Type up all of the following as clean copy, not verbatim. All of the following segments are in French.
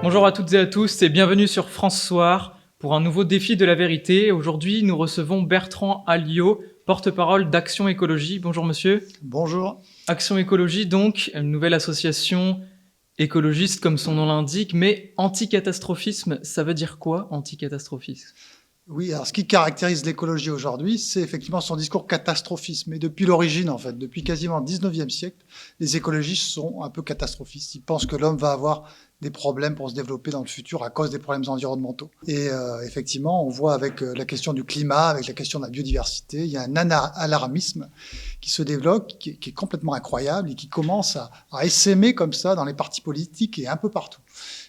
Bonjour à toutes et à tous et bienvenue sur France Soir pour un nouveau défi de la vérité. Aujourd'hui, nous recevons Bertrand Alliot, porte-parole d'Action Écologie. Bonjour monsieur. Bonjour. Action Écologie, donc, une nouvelle association écologiste comme son nom l'indique, mais anticatastrophisme, ça veut dire quoi, anticatastrophisme ? Oui, alors ce qui caractérise l'écologie aujourd'hui, c'est effectivement son discours catastrophiste. Mais depuis l'origine, en fait, depuis quasiment le 19e siècle, les écologistes sont un peu catastrophistes. Ils pensent que l'homme va avoir des problèmes pour se développer dans le futur à cause des problèmes environnementaux. Et effectivement, on voit avec la question du climat, avec la question de la biodiversité, il y a un alarmisme qui se développe, qui est complètement incroyable et qui commence à essaimer comme ça dans les partis politiques et un peu partout.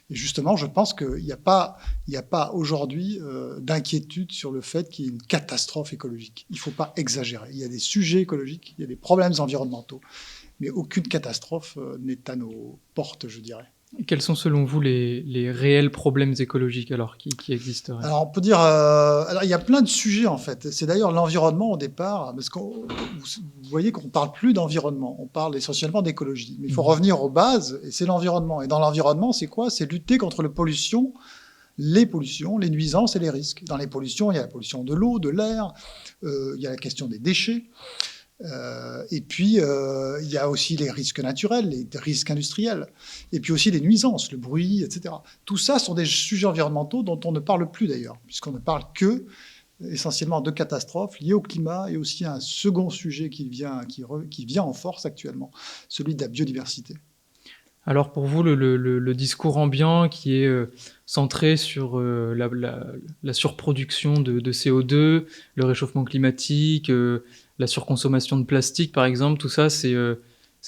Et justement, je pense qu'il n'y a pas aujourd'hui d'inquiétude sur le fait qu'il y ait une catastrophe écologique. Il ne faut pas exagérer. Il y a des sujets écologiques, il y a des problèmes environnementaux, mais aucune catastrophe n'est à nos portes, je dirais. Et quels sont selon vous les réels problèmes écologiques alors qui existeraient ? Alors on peut dire, alors il y a plein de sujets en fait. C'est d'ailleurs l'environnement au départ, parce que vous voyez qu'on ne parle plus d'environnement, on parle essentiellement d'écologie. Mais il faut revenir aux bases, et c'est l'environnement. Et dans l'environnement, c'est quoi ? C'est lutter contre les pollutions, les nuisances et les risques. Dans les pollutions, il y a la pollution de l'eau, de l'air, il y a la question des déchets. Et puis, il y a aussi les risques naturels, les risques industriels, et puis aussi les nuisances, le bruit, etc. Tout ça sont des sujets environnementaux dont on ne parle plus d'ailleurs, puisqu'on ne parle que essentiellement de catastrophes liées au climat et aussi à un second sujet qui vient en force actuellement, celui de la biodiversité. Alors pour vous, le discours ambiant qui est centré sur la surproduction de CO2, le réchauffement climatique, la surconsommation de plastique par exemple, tout ça c'est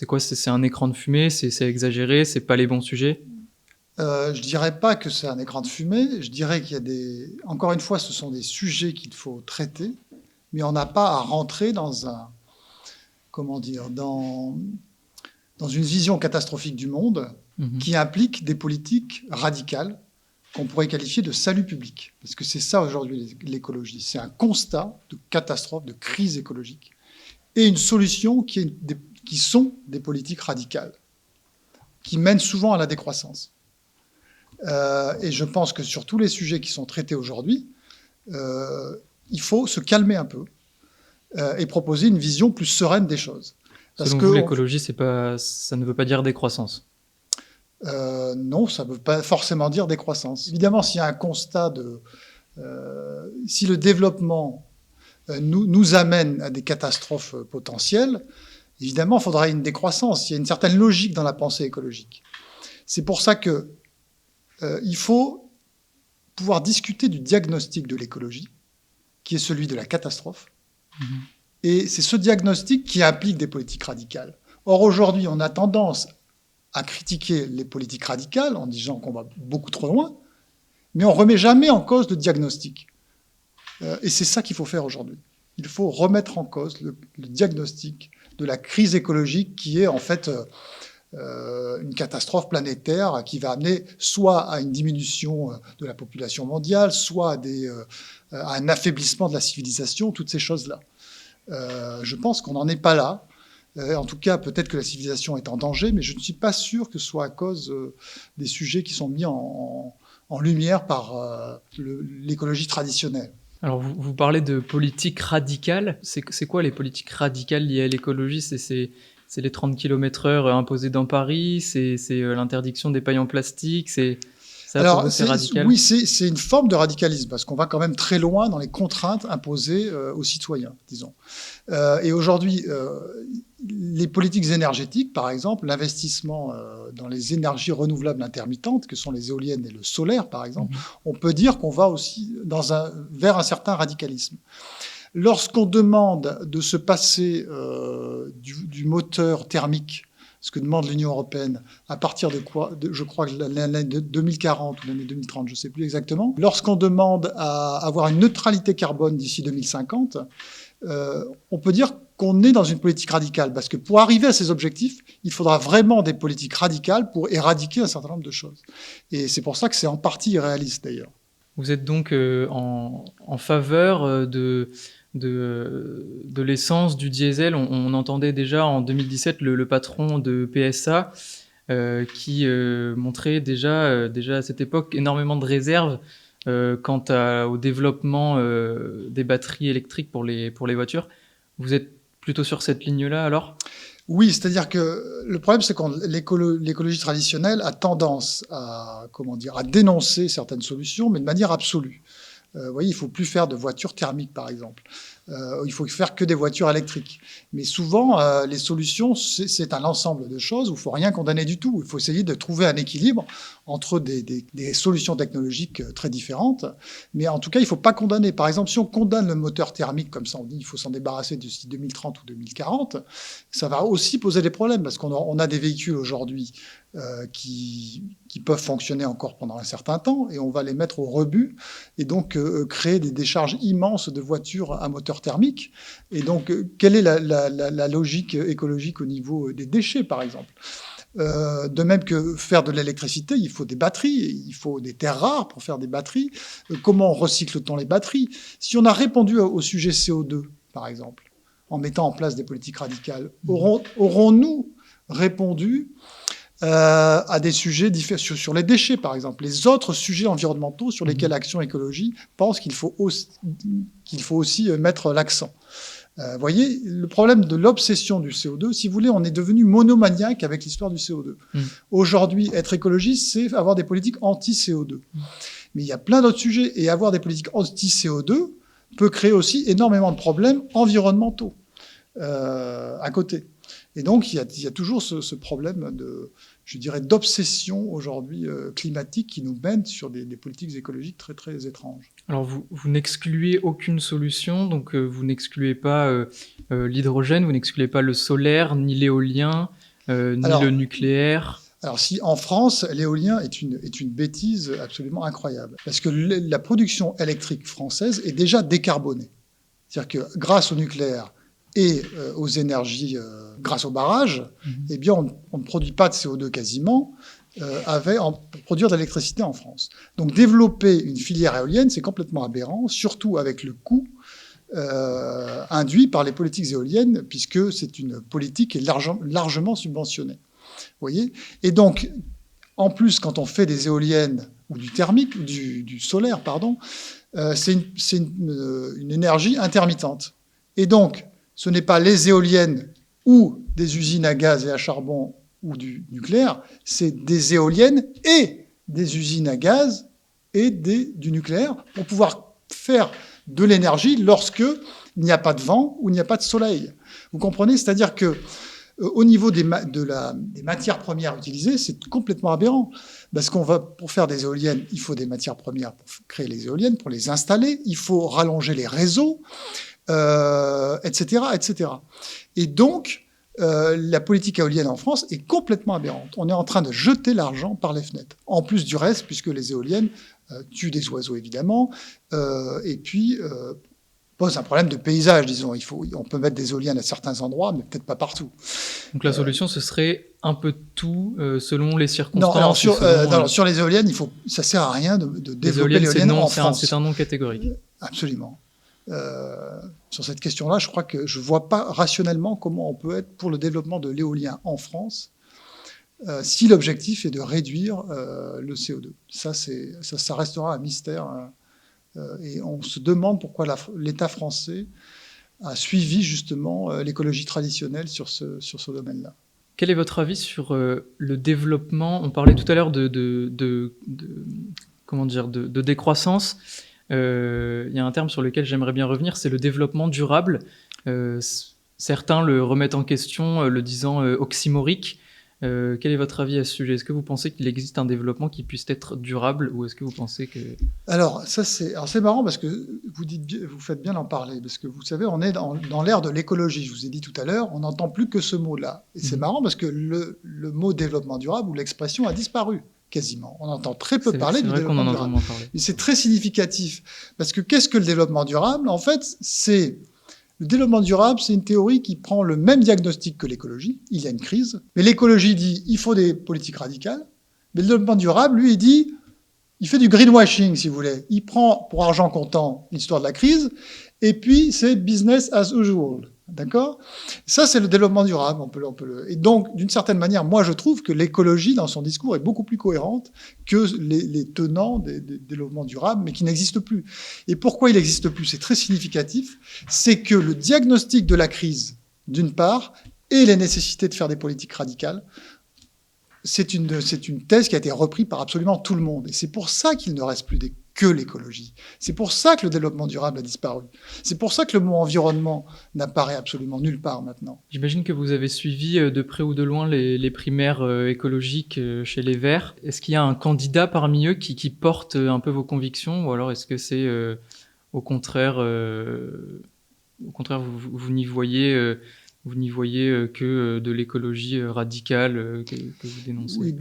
quoi ? C'est un écran de fumée, c'est exagéré, c'est pas les bons sujets ? Je dirais pas que c'est un écran de fumée, je dirais qu'il y a encore une fois, ce sont des sujets qu'il faut traiter, mais on n'a pas à rentrer dans dans une vision catastrophique du monde qui implique des politiques radicales qu'on pourrait qualifier de salut public. Parce que c'est ça aujourd'hui l'écologie. C'est un constat de catastrophe, de crise écologique, et une solution qui sont des politiques radicales, qui mènent souvent à la décroissance. Et je pense que sur tous les sujets qui sont traités aujourd'hui, il faut se calmer un peu et proposer une vision plus sereine des choses. Selon vous, l'écologie, ça ne veut pas dire décroissance ? Non, ça ne veut pas forcément dire décroissance. Évidemment, s'il y a un constat si le développement nous amène à des catastrophes potentielles, évidemment, il faudra une décroissance. Il y a une certaine logique dans la pensée écologique. C'est pour ça que il faut pouvoir discuter du diagnostic de l'écologie, qui est celui de la catastrophe. Et c'est ce diagnostic qui implique des politiques radicales. Or, aujourd'hui, on a tendance à critiquer les politiques radicales en disant qu'on va beaucoup trop loin, mais on ne remet jamais en cause le diagnostic. Et c'est ça qu'il faut faire aujourd'hui. Il faut remettre en cause le diagnostic de la crise écologique qui est en fait une catastrophe planétaire qui va amener soit à une diminution de la population mondiale, soit à un affaiblissement de la civilisation, toutes ces choses-là. Je pense qu'on n'en est pas là. En tout cas, peut-être que la civilisation est en danger, mais je ne suis pas sûr que ce soit à cause des sujets qui sont mis en lumière par l'écologie traditionnelle. Alors, vous parlez de politique radicale. C'est quoi les politiques radicales liées à l'écologie ? C'est les 30 km/h imposés dans Paris, c'est l'interdiction des pailles en plastique, Alors, c'est radical ? Oui, c'est une forme de radicalisme, parce qu'on va quand même très loin dans les contraintes imposées aux citoyens, disons. Et aujourd'hui, les politiques énergétiques, par exemple, l'investissement dans les énergies renouvelables intermittentes, que sont les éoliennes et le solaire, par exemple, on peut dire qu'on va aussi vers un certain radicalisme. Lorsqu'on demande de se passer du moteur thermique, ce que demande l'Union européenne, à partir de quoi, je crois que l'année 2040 ou l'année 2030, je ne sais plus exactement, lorsqu'on demande à avoir une neutralité carbone d'ici 2050, on peut dire qu'on est dans une politique radicale, parce que pour arriver à ces objectifs, il faudra vraiment des politiques radicales pour éradiquer un certain nombre de choses. Et c'est pour ça que c'est en partie irréaliste, d'ailleurs. Vous êtes donc en faveur de l'essence, du diesel. On entendait déjà en 2017 le patron de PSA qui montrait déjà à cette époque énormément de réserves quant au développement des batteries électriques pour les voitures. Vous êtes plutôt sur cette ligne-là alors? Oui, c'est-à-dire que le problème, c'est que l'écologie traditionnelle a tendance à, à dénoncer certaines solutions, mais de manière absolue. Vous voyez, il ne faut plus faire de voitures thermiques, par exemple. Il faut faire que des voitures électriques. Mais souvent, les solutions, c'est un ensemble de choses où il ne faut rien condamner du tout. Il faut essayer de trouver un équilibre entre des solutions technologiques très différentes. Mais en tout cas, il ne faut pas condamner. Par exemple, si on condamne le moteur thermique, comme ça on dit, il faut s'en débarrasser d'ici 2030 ou 2040, ça va aussi poser des problèmes, parce qu'on a des véhicules aujourd'hui qui peuvent fonctionner encore pendant un certain temps, et on va les mettre au rebut, et donc créer des décharges immenses de voitures à moteur thermique. Et donc, quelle est la logique écologique au niveau des déchets, par exemple? De même que faire de l'électricité, il faut des batteries, il faut des terres rares pour faire des batteries. Comment recycle-t-on les batteries? Si on a répondu au sujet CO2, par exemple, en mettant en place des politiques radicales, aurons-nous répondu à des sujets sur les déchets, par exemple, les autres sujets environnementaux sur lesquels Action Écologie pense qu'il faut aussi mettre l'accent? Vous voyez, le problème de l'obsession du CO2, si vous voulez, on est devenu monomaniaque avec l'histoire du CO2. Aujourd'hui, être écologiste, c'est avoir des politiques anti-CO2. Mais il y a plein d'autres sujets, et avoir des politiques anti-CO2 peut créer aussi énormément de problèmes environnementaux à côté. Et donc, il y a toujours ce problème d'obsession aujourd'hui climatique qui nous mène sur des politiques écologiques très, très étranges. Alors, vous n'excluez aucune solution, donc vous n'excluez pas l'hydrogène, vous n'excluez pas le solaire, ni l'éolien, ni le nucléaire. Alors, si en France, l'éolien est une bêtise absolument incroyable, parce que la production électrique française est déjà décarbonée. C'est-à-dire que grâce au nucléaire et aux énergies, grâce au barrage, eh bien, on ne produit pas de CO2 quasiment pour produire de l'électricité en France. Donc, développer une filière éolienne, c'est complètement aberrant, surtout avec le coût induit par les politiques éoliennes, puisque c'est une politique qui est largement subventionnée. Vous voyez? Et donc, en plus, quand on fait des éoliennes ou du thermique, du solaire, pardon, c'est une énergie intermittente. Et donc, ce n'est pas les éoliennes ou des usines à gaz et à charbon ou du nucléaire, c'est des éoliennes et des usines à gaz et du nucléaire pour pouvoir faire de l'énergie lorsque il n'y a pas de vent ou il n'y a pas de soleil. Vous comprenez? C'est-à-dire que au niveau des matières premières utilisées, c'est complètement aberrant. Parce pour faire des éoliennes, il faut des matières premières pour créer les éoliennes, pour les installer, il faut rallonger les réseaux, etc., etc. Et donc, la politique éolienne en France est complètement aberrante. On est en train de jeter l'argent par les fenêtres. En plus du reste, puisque les éoliennes tuent des oiseaux, évidemment, et puis pose un problème de paysage, disons. On peut mettre des éoliennes à certains endroits, mais peut-être pas partout. Donc la solution, ce serait un peu de tout, selon les circonstances. Non, alors sur les éoliennes, ça ne sert à rien de développer l'éolienne en France. C'est un non catégorique. Absolument. Sur cette question-là, je crois que je ne vois pas rationnellement comment on peut être pour le développement de l'éolien en France si l'objectif est de réduire le CO2. Ça restera un mystère. Et on se demande pourquoi l'État français a suivi justement l'écologie traditionnelle sur ce domaine-là. Quel est votre avis sur le développement? On parlait tout à l'heure de décroissance. Il y a un terme sur lequel j'aimerais bien revenir, c'est le développement durable. Certains le remettent en question, le disant oxymorique. Quel est votre avis à ce sujet? Est-ce que vous pensez qu'il existe un développement qui puisse être durable, ou est-ce que vous pensez que... Alors c'est marrant parce que vous faites bien d'en parler, parce que vous savez, on est dans l'ère de l'écologie. Je vous ai dit tout à l'heure, on n'entend plus que ce mot-là. Et c'est marrant parce que le mot développement durable ou l'expression a disparu quasiment. On entend très peu parler du développement durable. Mais c'est très significatif, parce que qu'est-ce que le développement durable? En fait, le développement durable, c'est une théorie qui prend le même diagnostic que l'écologie. Il y a une crise. Mais l'écologie dit il faut des politiques radicales. Mais le développement durable, lui, il fait du greenwashing, si vous voulez. Il prend pour argent comptant l'histoire de la crise. Et puis, c'est business as usual. D'accord? Ça, c'est le développement durable. Et donc, d'une certaine manière, moi, je trouve que l'écologie, dans son discours, est beaucoup plus cohérente que les tenants des développements durables, mais qui n'existent plus. Et pourquoi il n'existe plus? C'est très significatif. C'est que le diagnostic de la crise, d'une part, et les nécessités de faire des politiques radicales, c'est une thèse qui a été reprise par absolument tout le monde. Et c'est pour ça qu'il ne reste plus que l'écologie. C'est pour ça que le développement durable a disparu. C'est pour ça que le mot environnement n'apparaît absolument nulle part maintenant. J'imagine que vous avez suivi de près ou de loin les primaires écologiques chez les Verts. Est-ce qu'il y a un candidat parmi eux qui porte un peu vos convictions, ou alors est-ce que c'est au contraire, vous n'y voyez, que de l'écologie radicale que vous dénoncez? Oui,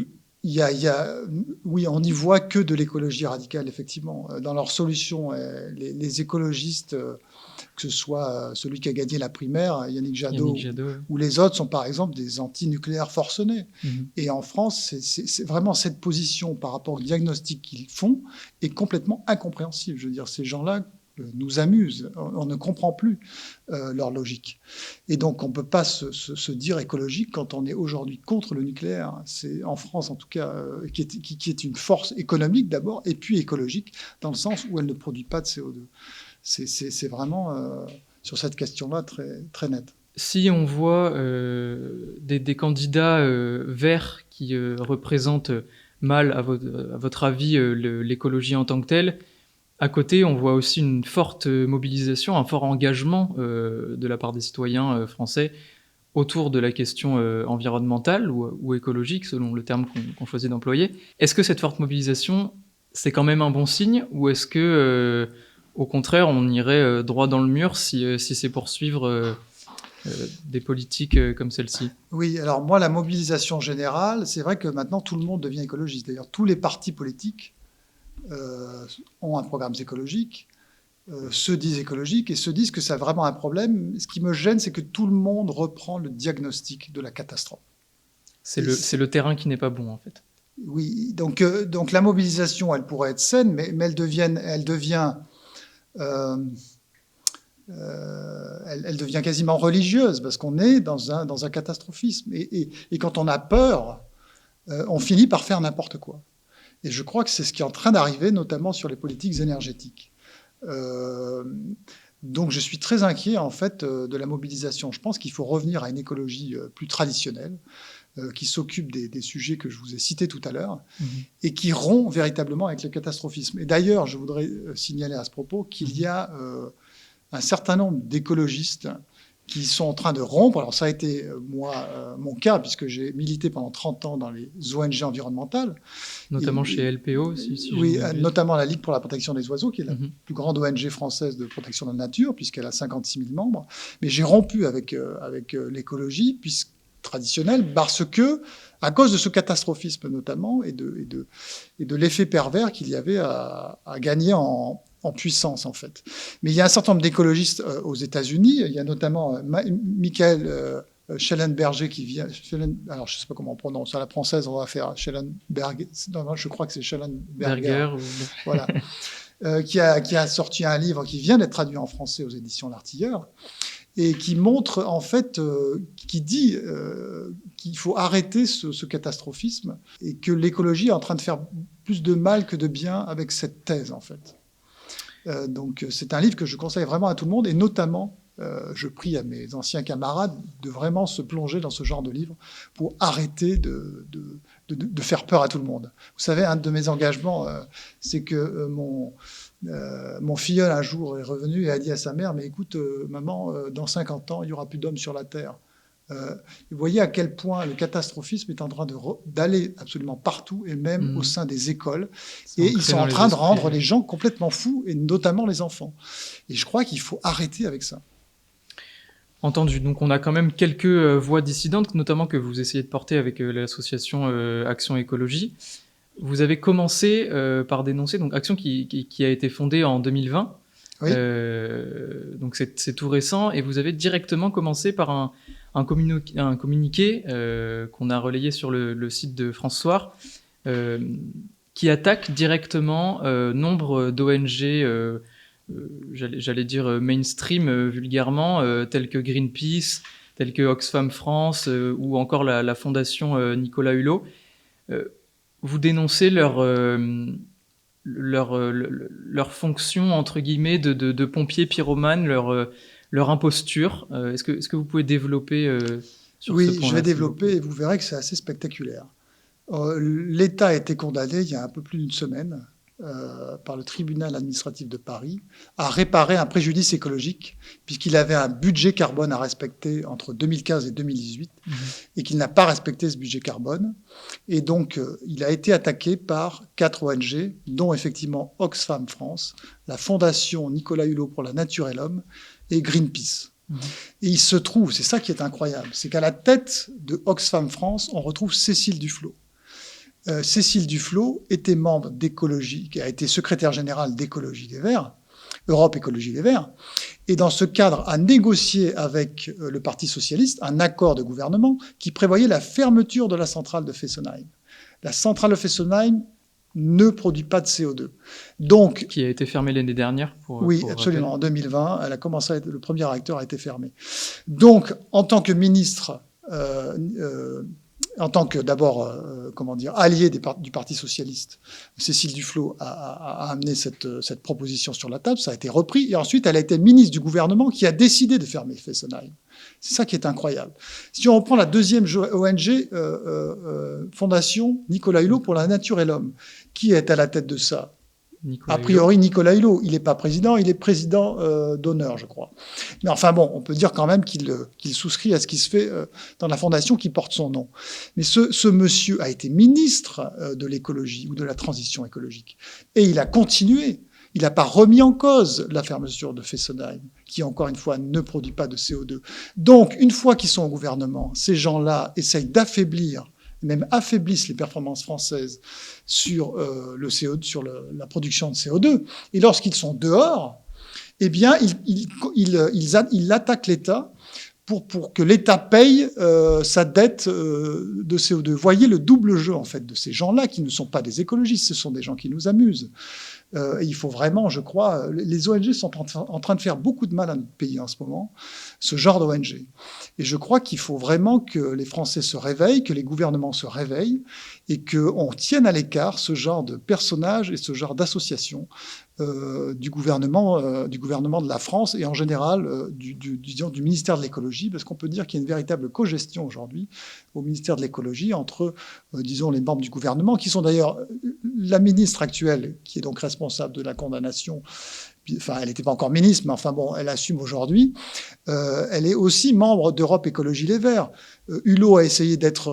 oui, on n'y voit que de l'écologie radicale, effectivement. Dans leurs solutions, les écologistes, que ce soit celui qui a gagné la primaire, Yannick Jadot, Ouais. ou les autres, sont par exemple des anti-nucléaires forcenés. Mhm. Et en France, c'est vraiment cette position par rapport au diagnostic qu'ils font est complètement incompréhensible. Je veux dire, ces gens-là nous amusent. On ne comprend plus leur logique. Et donc, on ne peut pas se dire écologique quand on est aujourd'hui contre le nucléaire. C'est en France, en tout cas, qui est une force économique d'abord, et puis écologique, dans le sens où elle ne produit pas de CO2. C'est vraiment, sur cette question-là, très, très net. Si on voit des candidats verts qui représentent mal, à votre avis, l'écologie en tant que telle, à côté, on voit aussi une forte mobilisation, un fort engagement de la part des citoyens français autour de la question environnementale ou écologique, selon le terme qu'on choisit d'employer. Est-ce que cette forte mobilisation, c'est quand même un bon signe, ou est-ce que, au contraire, on irait droit dans le mur si c'est pour suivre des politiques comme celle-ci? Oui, alors moi, la mobilisation générale, c'est vrai que maintenant, tout le monde devient écologiste. D'ailleurs, tous les partis politiques ont un programme écologique, se disent écologiques et se disent que c'est vraiment un problème. Ce qui me gêne, c'est que tout le monde reprend le diagnostic de la catastrophe. C'est le terrain qui n'est pas bon, en fait. Oui, donc la mobilisation, elle pourrait être saine, mais elle devient quasiment religieuse, parce qu'on est dans un catastrophisme. Et quand on a peur, on finit par faire n'importe quoi. Et je crois que c'est ce qui est en train d'arriver, notamment sur les politiques énergétiques. Donc je suis très inquiet, en fait, de la mobilisation. Je pense qu'il faut revenir à une écologie plus traditionnelle, qui s'occupe des sujets que je vous ai cités tout à l'heure, et qui rompt véritablement avec le catastrophisme. Et d'ailleurs, je voudrais signaler à ce propos qu'il y a un certain nombre d'écologistes qui sont en train de rompre. Alors ça a été, moi, mon cas, puisque j'ai milité pendant 30 ans dans les ONG environnementales. Notamment chez LPO, si oui, notamment la Ligue pour la protection des oiseaux, qui est la plus grande ONG française de protection de la nature, puisqu'elle a 56 000 membres. Mais j'ai rompu avec l'écologie traditionnelle, parce que, à cause de ce catastrophisme notamment, et de l'effet pervers qu'il y avait à gagner en puissance, en fait. Mais il y a un certain nombre d'écologistes aux États-Unis. Il y a notamment Michael Schellenberger qui vient. Alors, je ne sais pas comment on prononce. À la française, on va faire Schellenberger. Non, je crois que c'est Schellenberger. Voilà. Qui a sorti un livre qui vient d'être traduit en français aux éditions L'Artilleur, et qui montre, en fait, qui dit qu'il faut arrêter ce catastrophisme, et que l'écologie est en train de faire plus de mal que de bien avec cette thèse, en fait. Donc c'est un livre que je conseille vraiment à tout le monde, et notamment, je prie à mes anciens camarades de vraiment se plonger dans ce genre de livre pour arrêter de faire peur à tout le monde. Vous savez, un de mes engagements, c'est que mon filleul un jour est revenu et a dit à sa mère, mais écoute, maman, dans 50 ans, il n'y aura plus d'hommes sur la Terre. Vous voyez à quel point le catastrophisme est en train d'aller absolument partout, et même au sein des écoles. Et ils sont en train de rendre les gens complètement fous, et notamment les enfants. Et je crois qu'il faut arrêter avec ça. Entendu. Donc on a quand même quelques voix dissidentes, notamment que vous essayez de porter avec l'association Action Écologie. Vous avez commencé par dénoncer donc Action qui a été fondée en 2020. Oui. Donc c'est tout récent, et vous avez directement commencé par un communiqué qu'on a relayé sur le site de France Soir, qui attaque directement nombre d'ONG j'allais dire mainstream vulgairement, tels que Greenpeace, tels que Oxfam France ou encore la fondation Nicolas Hulot. Vous dénoncez leur fonction, entre guillemets, de pompiers pyromanes, leur imposture. Est-ce que vous pouvez développer sur ce Oui, point-là? je vais développer et vous verrez que c'est assez spectaculaire. L'État a été condamné il y a un peu plus d'une semaine par le tribunal administratif de Paris à réparer un préjudice écologique puisqu'il avait un budget carbone à respecter entre 2015 et 2018 et qu'il n'a pas respecté ce budget carbone. Et donc, il a été attaqué par 4 ONG, dont effectivement Oxfam France, la Fondation Nicolas Hulot pour la nature et l'homme et Greenpeace. Et il se trouve, c'est ça qui est incroyable, c'est qu'à la tête de Oxfam France, on retrouve Cécile Duflot. Cécile Duflot était membre d'Écologie, qui a été secrétaire générale d'Écologie Les Verts, Europe Écologie Les Verts, et dans ce cadre a négocié avec le Parti socialiste un accord de gouvernement qui prévoyait la fermeture de la centrale de Fessenheim. La centrale de Fessenheim ne produit pas de CO2. Donc, qui a été fermée l'année dernière oui, absolument. En 2020, elle a commencé le premier réacteur a été fermé. Donc, en tant que ministre, en tant que d'abord, allié du Parti socialiste, Cécile Duflot a amené cette proposition sur la table, ça a été repris, et ensuite elle a été ministre du gouvernement qui a décidé de fermer Fessenheim. C'est ça qui est incroyable. Si on reprend la deuxième ONG, Fondation Nicolas Hulot pour la nature et l'homme, qui est à la tête de ça? A priori, Nicolas Hulot. Il n'est pas président, il est président d'honneur, je crois. Mais enfin bon, on peut dire quand même qu'il souscrit à ce qui se fait dans la fondation qui porte son nom. Mais ce monsieur a été ministre de l'écologie ou de la transition écologique. Et il a continué. Il n'a pas remis en cause la fermeture de Fessenheim, qui, encore une fois, ne produit pas de CO2. Donc, une fois qu'ils sont au gouvernement, ces gens-là essayent d'affaiblir, même affaiblissent les performances françaises sur le CO2, sur la production de CO2. Et lorsqu'ils sont dehors, eh bien, ils attaquent l'État pour que l'État paye sa dette de CO2. Vous voyez le double jeu, en fait, de ces gens-là, qui ne sont pas des écologistes, ce sont des gens qui nous amusent. Et il faut vraiment, je crois, les ONG sont en train de faire beaucoup de mal à notre pays en ce moment, ce genre d'ONG. Et je crois qu'il faut vraiment que les Français se réveillent, que les gouvernements se réveillent et qu'on tienne à l'écart ce genre de personnages et ce genre d'associations du gouvernement de la France et en général du ministère de l'écologie, parce qu'on peut dire qu'il y a une véritable cogestion aujourd'hui au ministère de l'écologie entre, les membres du gouvernement, qui sont d'ailleurs la ministre actuelle, qui est donc responsable de la condamnation. Enfin, elle n'était pas encore ministre, mais enfin bon, elle assume aujourd'hui. Elle est aussi membre d'Europe Écologie Les Verts. Hulot a essayé d'être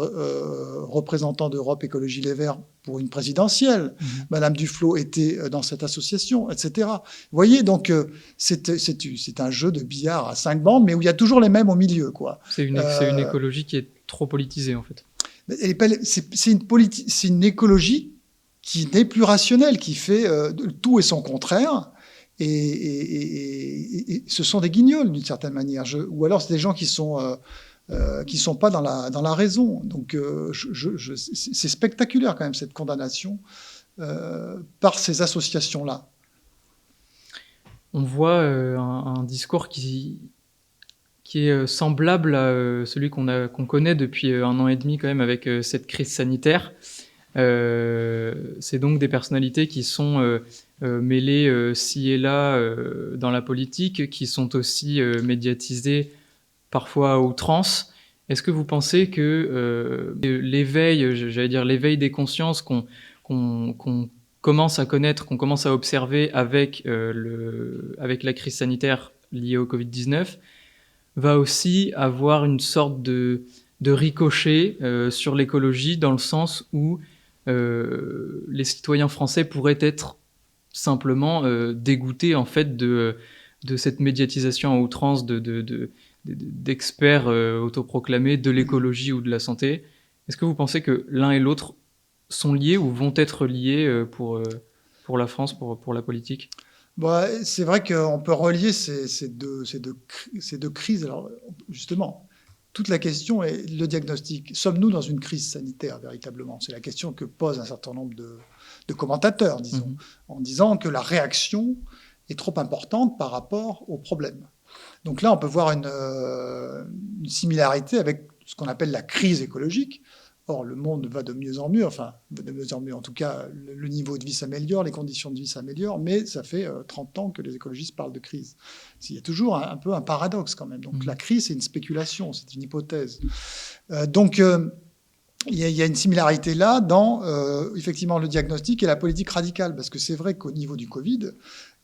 représentant d'Europe Écologie Les Verts pour une présidentielle. Madame Duflot était dans cette association, etc. Vous voyez, donc c'est un jeu de billard à 5 bandes, mais où il y a toujours les mêmes au milieu, quoi. C'est une écologie qui est trop politisée, en fait. C'est une écologie qui n'est plus rationnelle, qui fait tout et son contraire. Et ce sont des guignols d'une certaine manière, ou alors c'est des gens qui sont pas dans la raison. Donc c'est spectaculaire quand même cette condamnation par ces associations-là. On voit un discours qui est semblable à celui qu'on connaît depuis 1 an et demi quand même avec cette crise sanitaire. C'est donc des personnalités qui sont mêlées ci et là dans la politique, qui sont aussi médiatisées parfois à outrance. Est-ce que vous pensez que l'éveil des consciences qu'on commence à connaître, qu'on commence à observer avec la crise sanitaire liée au Covid-19 va aussi avoir une sorte de ricochet sur l'écologie, dans le sens où les citoyens français pourraient être simplement dégoûtés en fait de cette médiatisation à outrance d'experts autoproclamés de l'écologie ou de la santé. Est-ce que vous pensez que l'un et l'autre sont liés ou vont être liés pour la France, pour la politique ? C'est vrai qu'on peut relier ces deux crises. Alors, justement, toute la question est le diagnostic. Sommes-nous dans une crise sanitaire, véritablement ? C'est la question que posent un certain nombre de commentateurs, disons, en disant que la réaction est trop importante par rapport au problème. Donc là, on peut voir une similarité avec ce qu'on appelle la crise écologique. Or, le monde va de mieux en mieux, enfin, de mieux en mieux, en tout cas, le niveau de vie s'améliore, les conditions de vie s'améliorent, mais ça fait 30 ans que les écologistes parlent de crise. Il y a toujours un peu un paradoxe quand même. Donc la crise, c'est une spéculation, c'est une hypothèse. Il y a une similarité là dans, effectivement, le diagnostic et la politique radicale, parce que c'est vrai qu'au niveau du Covid,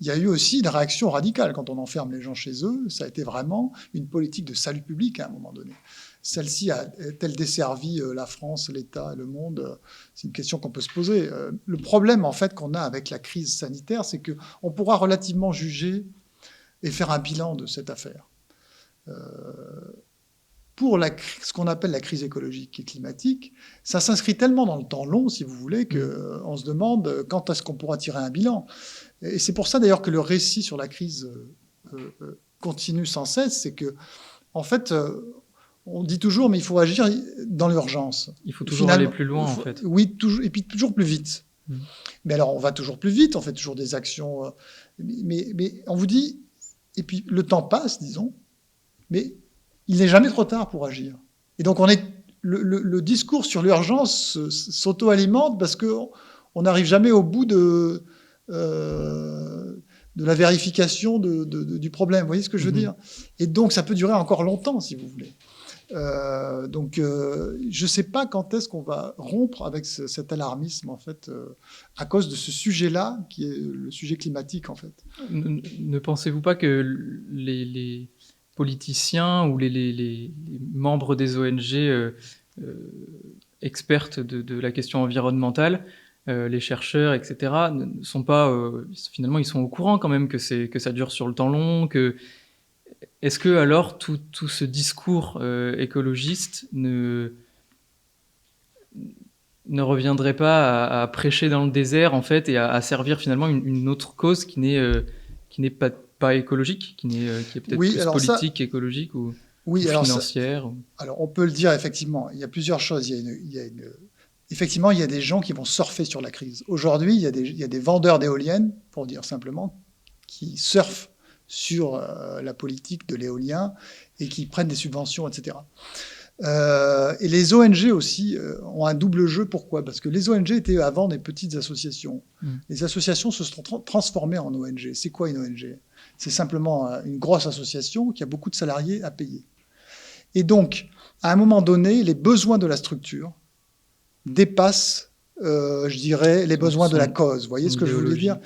il y a eu aussi une réaction radicale. Quand on enferme les gens chez eux, ça a été vraiment une politique de salut public à un moment donné. Celle-ci a-t-elle desservi la France, l'État et le monde? C'est une question qu'on peut se poser. Le problème, en fait, qu'on a avec la crise sanitaire, c'est qu'on pourra relativement juger et faire un bilan de cette affaire. Pour ce qu'on appelle la crise écologique et climatique, ça s'inscrit tellement dans le temps long, si vous voulez, qu'on se demande quand est-ce qu'on pourra tirer un bilan. Et c'est pour ça, d'ailleurs, que le récit sur la crise continue sans cesse. C'est que, en fait, on dit toujours, mais il faut agir dans l'urgence. Il faut toujours aller plus loin, en fait. Oui, toujours, et puis toujours plus vite. Mais alors, on va toujours plus vite, on fait toujours des actions. Mais on vous dit, et puis le temps passe, disons, mais il n'est jamais trop tard pour agir. Et donc, le discours sur l'urgence s'auto-alimente parce qu'on n'arrive jamais au bout de la vérification du problème. Vous voyez ce que je veux dire? Et donc, ça peut durer encore longtemps, si vous voulez. Je ne sais pas quand est-ce qu'on va rompre avec cet alarmisme, en fait, à cause de ce sujet-là, qui est le sujet climatique, en fait. Ne pensez-vous pas que les politiciens ou les membres des ONG expertes de la question environnementale, les chercheurs, etc., ne sont pas... finalement, ils sont au courant quand même que ça dure sur le temps long, Est-ce que alors tout ce discours écologiste ne reviendrait pas à prêcher dans le désert, en fait, et à servir finalement une autre cause qui n'est pas écologique, qui est peut-être plus politique, écologique ou financière? Alors on peut le dire, effectivement, il y a plusieurs choses. Effectivement, il y a des gens qui vont surfer sur la crise. Aujourd'hui, il y a des vendeurs d'éoliennes, pour dire simplement, qui surfent sur la politique de l'éolien et qui prennent des subventions, etc. Et les ONG aussi ont un double jeu. Pourquoi? Parce que les ONG étaient avant des petites associations. Les associations se sont transformées en ONG. C'est quoi une ONG? C'est simplement une grosse association qui a beaucoup de salariés à payer. Et donc, à un moment donné, les besoins de la structure dépassent, je dirais, les besoins de la cause. Vous voyez ce que je voulais dire?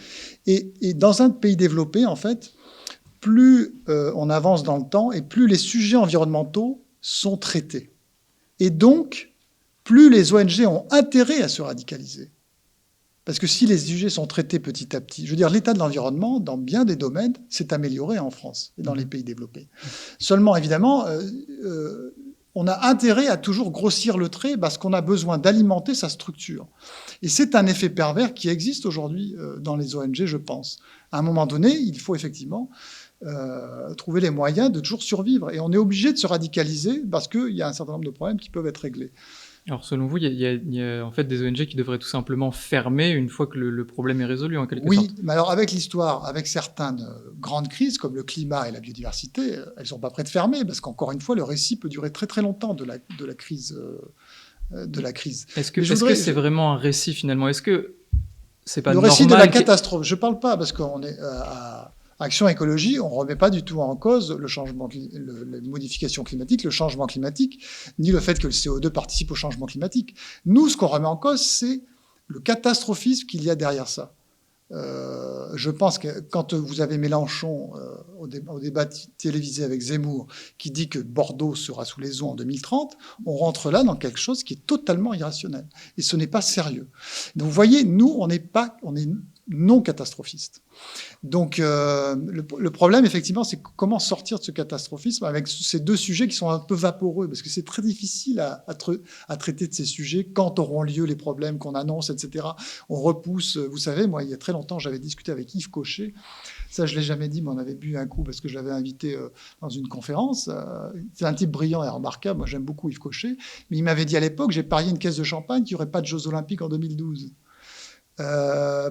Et dans un pays développé, en fait, plus on avance dans le temps et plus les sujets environnementaux sont traités. Et donc, plus les ONG ont intérêt à se radicaliser. Parce que si les sujets sont traités petit à petit, je veux dire, l'état de l'environnement, dans bien des domaines, s'est amélioré en France et dans les pays développés. Seulement, évidemment, on a intérêt à toujours grossir le trait parce qu'on a besoin d'alimenter sa structure. Et c'est un effet pervers qui existe aujourd'hui dans les ONG, je pense. À un moment donné, il faut effectivement trouver les moyens de toujours survivre. Et on est obligé de se radicaliser parce qu'il y a un certain nombre de problèmes qui peuvent être réglés. Alors, selon vous, il y a en fait des ONG qui devraient tout simplement fermer une fois que le problème est résolu, en quelque sorte. Oui, mais alors avec l'histoire, avec certaines grandes crises comme le climat et la biodiversité, elles ne sont pas prêtes de fermer parce qu'encore une fois, le récit peut durer très très longtemps de la crise. Est-ce que c'est vraiment un récit finalement? Est-ce que c'est pas le normal récit de la catastrophe? Je ne parle pas parce qu'on est à Action Écologie, on ne remet pas du tout en cause la modification climatique, le changement climatique, ni le fait que le CO2 participe au changement climatique. Nous, ce qu'on remet en cause, c'est le catastrophisme qu'il y a derrière ça. Je pense que quand vous avez Mélenchon au débat télévisé avec Zemmour qui dit que Bordeaux sera sous les eaux en 2030, on rentre là dans quelque chose qui est totalement irrationnel. Et ce n'est pas sérieux. Donc vous voyez, nous, on est non catastrophiste. Donc le problème, effectivement, c'est comment sortir de ce catastrophisme avec ces deux sujets qui sont un peu vaporeux, parce que c'est très difficile à traiter de ces sujets quand auront lieu les problèmes qu'on annonce, etc. On repousse. Vous savez, moi, il y a très longtemps, j'avais discuté avec Yves Cochet. Ça, je ne l'ai jamais dit, mais on avait bu un coup parce que je l'avais invité dans une conférence. C'est un type brillant et remarquable. Moi, j'aime beaucoup Yves Cochet. Mais il m'avait dit à l'époque, j'ai parié une caisse de champagne qu'il n'y aurait pas de Jeux Olympiques en 2012.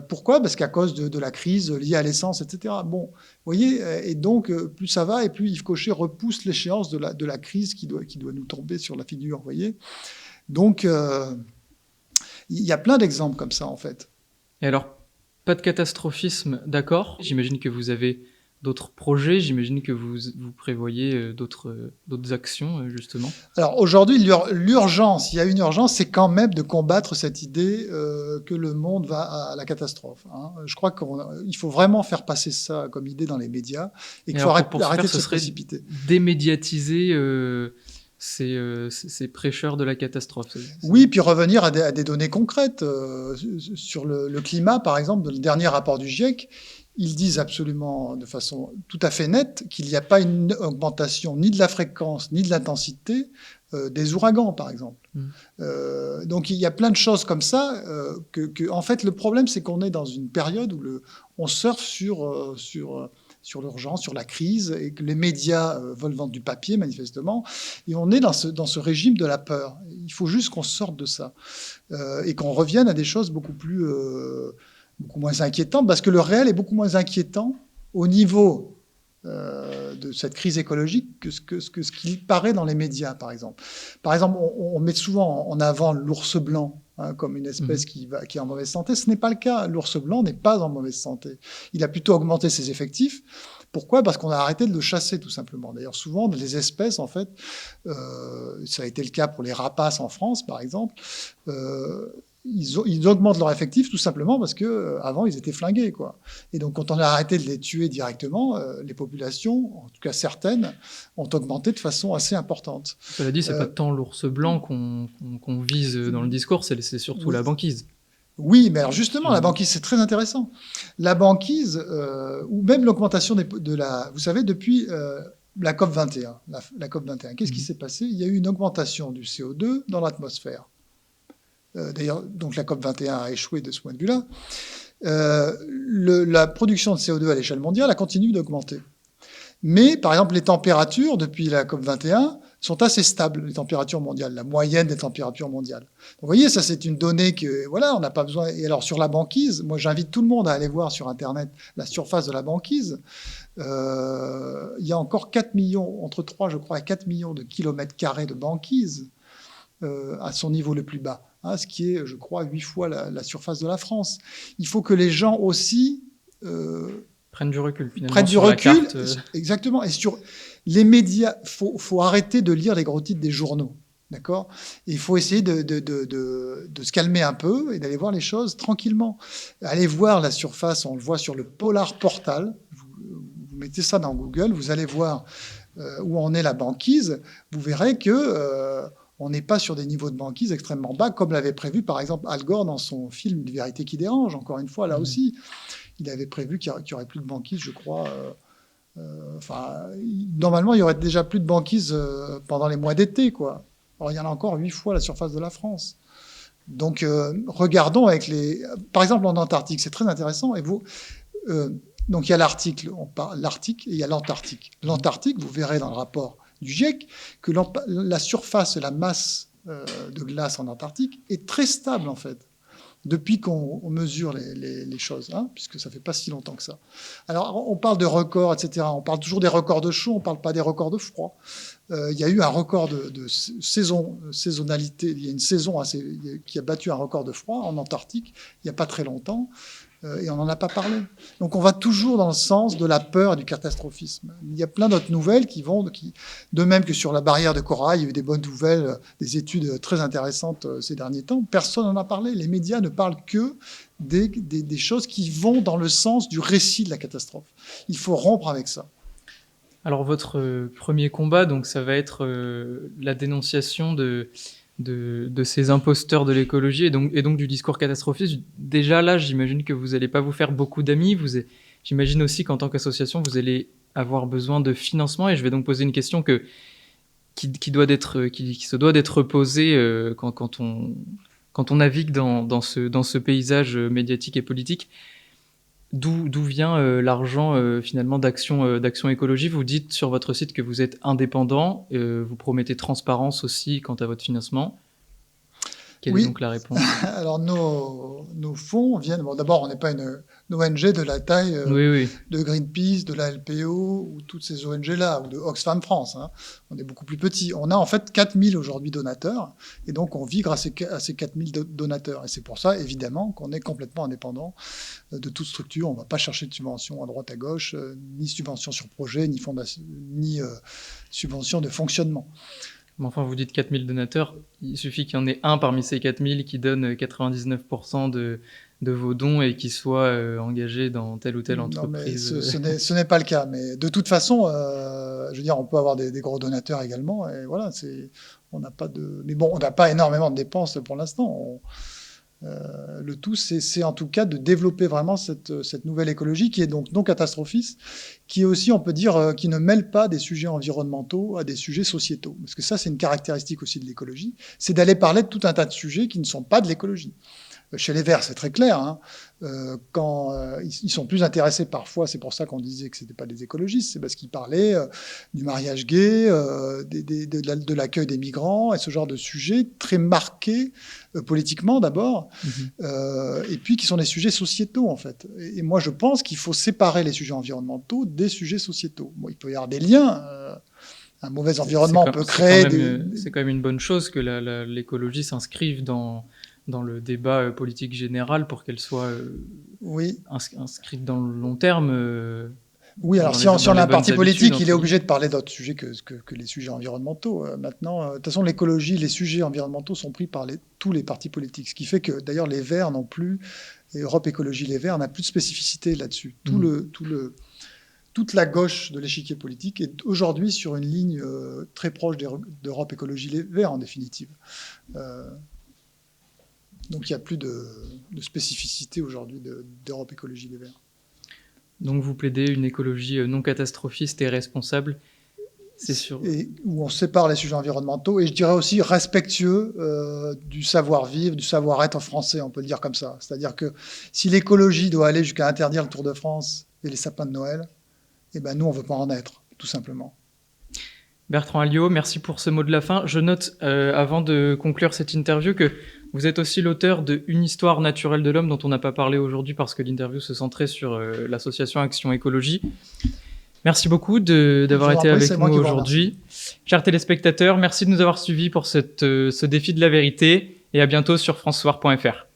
Pourquoi? Parce qu'à cause de la crise liée à l'essence, etc. Bon, vous voyez, et donc plus ça va, et plus Yves Cochet repousse l'échéance de la crise qui doit nous tomber sur la figure, vous voyez. Donc, il y a plein d'exemples comme ça, en fait. Et alors, pas de catastrophisme, d'accord. J'imagine que vous avez d'autres projets, j'imagine que vous prévoyez d'autres actions, justement. Alors aujourd'hui, l'urgence, il y a une urgence, c'est quand même de combattre cette idée que le monde va à la catastrophe. Hein. Je crois qu'il faut vraiment faire passer ça comme idée dans les médias et qu'il faut pour arrêter de ce se serait précipiter. démédiatiser ces prêcheurs de la catastrophe. Oui, puis revenir à des données concrètes. Sur le climat, par exemple, dans le dernier rapport du GIEC, ils disent absolument de façon tout à fait nette qu'il n'y a pas une augmentation ni de la fréquence ni de l'intensité des ouragans, par exemple. Donc il y a plein de choses comme ça. En fait, le problème, c'est qu'on est dans une période où on surfe sur l'urgence, sur la crise, et que les médias veulent vendre du papier, manifestement, et on est dans ce régime de la peur. Il faut juste qu'on sorte de ça, et qu'on revienne à des choses beaucoup moins inquiétantes, parce que le réel est beaucoup moins inquiétant au niveau de cette crise écologique que ce qu'il paraît dans les médias, par exemple. Par exemple, on met souvent en avant l'ours blanc, hein, comme une espèce qui est en mauvaise santé. Ce n'est pas le cas. L'ours blanc n'est pas en mauvaise santé. Il a plutôt augmenté ses effectifs. Pourquoi? Parce qu'on a arrêté de le chasser, tout simplement. D'ailleurs, souvent, les espèces, en fait, ça a été le cas pour les rapaces en France, par exemple, ils augmentent leur effectif tout simplement parce que avant ils étaient flingués, quoi. Et donc quand on a arrêté de les tuer directement, les populations, en tout cas certaines, ont augmenté de façon assez importante. Cela dit, c'est pas tant l'ours blanc qu'on vise dans le discours, c'est surtout la banquise. Oui, mais alors justement, la banquise, c'est très intéressant. La banquise, ou même l'augmentation de la... Vous savez, depuis la COP 21, la COP 21, qu'est-ce qui s'est passé? Il y a eu une augmentation du CO2 dans l'atmosphère. D'ailleurs, donc la COP 21 a échoué de ce point de vue-là. La production de CO2 à l'échelle mondiale a continué d'augmenter. Mais, par exemple, les températures, depuis la COP 21, sont assez stables, les températures mondiales, la moyenne des températures mondiales. Donc, vous voyez, ça, c'est une donnée que, voilà, on n'a pas besoin. Et alors, sur la banquise, moi, j'invite tout le monde à aller voir sur Internet la surface de la banquise. Il y a encore 4 millions, entre 3, je crois, et 4 millions de kilomètres carrés de banquise à son niveau le plus bas. Hein, ce qui est, je crois, 8 fois la surface de la France. Il faut que les gens aussi prennent du recul, finalement. Prennent du recul, exactement. Et sur les médias, faut arrêter de lire les gros titres des journaux, d'accord? Il faut essayer de se calmer un peu et d'aller voir les choses tranquillement. Allez voir la surface, on le voit sur le Polar Portal. Vous mettez ça dans Google, vous allez voir où en est la banquise. Vous verrez que on n'est pas sur des niveaux de banquise extrêmement bas, comme l'avait prévu, par exemple, Al Gore dans son film « Vérité qui dérange ». Encore une fois, là aussi, il avait prévu qu'il n'y aurait plus de banquise, je crois. Normalement, il y aurait déjà plus de banquise pendant les mois d'été, quoi. Alors, il y en a encore 8 fois la surface de la France. Donc, regardons avec les... Par exemple, en Antarctique, c'est très intéressant. Et vous... donc, il y a l'Arctique, et il y a l'Antarctique. L'Antarctique, vous verrez dans le rapport du GIEC, que la surface et la masse de glace en Antarctique est très stable, en fait, depuis qu'on mesure les choses, hein, puisque ça fait pas si longtemps que ça. Alors, on parle de records, etc. On parle toujours des records de chaud, on parle pas des records de froid. Il y a eu un record de saisonnalité. Il y a une saison qui a battu un record de froid en Antarctique il n'y a pas très longtemps. Et on n'en a pas parlé. Donc on va toujours dans le sens de la peur et du catastrophisme. Il y a plein d'autres nouvelles de même que sur la barrière de corail, il y a eu des bonnes nouvelles, des études très intéressantes ces derniers temps. Personne n'en a parlé. Les médias ne parlent que des choses qui vont dans le sens du récit de la catastrophe. Il faut rompre avec ça. Alors votre premier combat, donc ça va être la dénonciation de ces imposteurs de l'écologie et donc du discours catastrophiste. Déjà là, j'imagine que vous n'allez pas vous faire beaucoup d'amis. J'imagine aussi qu'en tant qu'association, vous allez avoir besoin de financement. Et je vais donc poser une question qui se doit d'être posée quand on navigue dans ce paysage médiatique et politique. D'où vient l'argent finalement d'action écologie? Vous dites sur votre site que vous êtes indépendant, vous promettez transparence aussi quant à votre financement. Quelle Oui. est donc la réponse? Alors nos fonds viennent... Bon, d'abord, on n'est pas une ONG de la taille Oui, oui. de Greenpeace, de la LPO ou toutes ces ONG-là, ou de Oxfam France. Hein. On est beaucoup plus petit. On a en fait 4000 aujourd'hui donateurs, et donc on vit grâce à ces 4000 donateurs. Et c'est pour ça, évidemment, qu'on est complètement indépendant de toute structure. On ne va pas chercher de subventions à droite, à gauche, ni subventions sur projet, ni subventions de fonctionnement. Mais enfin, vous dites 4000 donateurs, il suffit qu'il y en ait un parmi ces 4000 qui donne 99% de vos dons et qui soit engagé dans telle ou telle entreprise. Non, mais ce n'est pas le cas. Mais de toute façon, je veux dire, on peut avoir des gros donateurs également. Et voilà, on n'a pas de... Mais bon, on n'a pas énormément de dépenses pour l'instant. Le tout, c'est en tout cas de développer vraiment cette nouvelle écologie qui est donc non catastrophiste, qui est aussi, on peut dire, qui ne mêle pas des sujets environnementaux à des sujets sociétaux. Parce que ça, c'est une caractéristique aussi de l'écologie, c'est d'aller parler de tout un tas de sujets qui ne sont pas de l'écologie. Chez les Verts, c'est très clair. Hein. Quand ils sont plus intéressés parfois, c'est pour ça qu'on disait que c'était pas des écologistes, c'est parce qu'ils parlaient du mariage gay, de l'accueil des migrants et ce genre de sujets très marqués politiquement d'abord, et puis qui sont des sujets sociétaux en fait. Et moi, je pense qu'il faut séparer les sujets environnementaux des sujets sociétaux. Bon, il peut y avoir des liens. Un mauvais environnement peut créer C'est quand même une bonne chose que l'écologie s'inscrive dans le débat politique général pour qu'elle soit inscrite dans le long terme. Oui, alors si on a un parti politique, il est obligé de parler d'autres sujets que les sujets environnementaux. Maintenant, de toute façon, l'écologie, les sujets environnementaux sont pris par tous les partis politiques. Ce qui fait que, d'ailleurs, les Verts n'ont plus, et Europe Écologie Les Verts n'a plus de spécificité là-dessus. Toute la gauche de l'échiquier politique est aujourd'hui sur une ligne très proche d'Europe Écologie Les Verts, en définitive. Donc il n'y a plus de spécificité aujourd'hui d'Europe Écologie Les Verts. Donc vous plaidez une écologie non catastrophiste et responsable, c'est sûr. Et où on sépare les sujets environnementaux et je dirais aussi respectueux du savoir-vivre, du savoir-être français, on peut le dire comme ça. C'est-à-dire que si l'écologie doit aller jusqu'à interdire le Tour de France et les sapins de Noël, eh ben nous on ne veut pas en être, tout simplement. Bertrand Alliot, merci pour ce mot de la fin. Je note, avant de conclure cette interview, que vous êtes aussi l'auteur de Une histoire naturelle de l'homme, dont on n'a pas parlé aujourd'hui parce que l'interview se centrait sur l'association Action Écologie. Merci beaucoup d'avoir été avec nous aujourd'hui. Chers téléspectateurs, merci de nous avoir suivis pour ce défi de la vérité et à bientôt sur francesoir.fr.